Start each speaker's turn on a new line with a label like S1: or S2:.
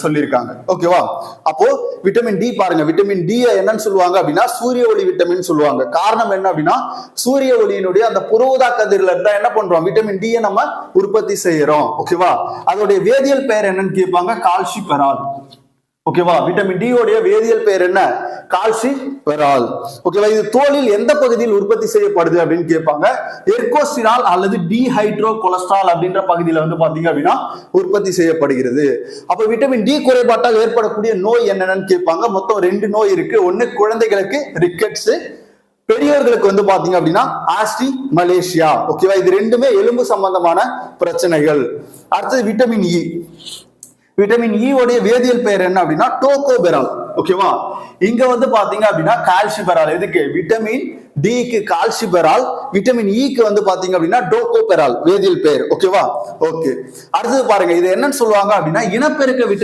S1: சொல்லியிருக்காங்க. ஓகேவா? அப்போ விட்டமின் டி பாருங்க, விட்டமின் டி என்னன்னு சொல்லுவாங்க அப்படின்னா சூரிய ஒளி விட்டமின் சொல்லுவாங்க. காரணம் என்ன அப்படின்னா சூரிய ஒளியினுடைய அந்த புறஊதா கதிர்ல இருந்தா என்ன பண்றோம், விட்டமின் டி நம்ம உற்பத்தி செய்யறோம். ஓகேவா? அதோடைய வேதியியல் பெயர் என்னன்னு கேட்பாங்க, கால்சிபெரால். ஓகேவா? விட்டமின் டி உடைய வேதியியல் பெயர் என்ன, கால்சிபெரால். ஓகேவா? இது தோலில் எந்த பகுதியில் உற்பத்தி செய்யப்படுது அப்படின்னு கேட்பாங்க, எர்கோசினால் அல்லது டிஹைட்ரோ கொலஸ்ட்ரால் அப்படின்ற பகுதியில வந்து பாத்தீங்க அப்படின்னா உற்பத்தி செய்யப்படுகிறது. அப்ப விட்டமின் டி குறைபாட்டால் ஏற்படக்கூடிய நோய் என்னன்னு கேட்பாங்க. மொத்தம் 2 நோய் இருக்கு. ஒண்ணு குழந்தைகளுக்கு ரிக்கெட்ஸ், பெரியவர்களுக்கு வந்து பாத்தீங்க அப்படின்னா ஆஸ்டி மலேசியா. ஓகேவா? இது ரெண்டுமே எலும்பு சம்பந்தமான பிரச்சனைகள். அடுத்தது விட்டமின் இ. விட்டமின் இ உடைய வேதியியல் பெயர் என்ன அப்படின்னா டோகோபெரால். ஓகேவா? இங்க வந்து பாத்தீங்க அப்படின்னா கால்சிபெரால். எதுக்கு, விட்டமின் டிக்கு கால்சிபெரால், விட்டமின் இக்கு வந்து பாத்தீங்க அப்படின்னா டோகோபெரால் வேதியியல் பெயர். ஓகேவா? ஓகே. அடுத்தது பாருங்க, இது என்னன்னு சொல்லுவாங்க அப்படின்னா இனப்பெருக்க விட்டமின்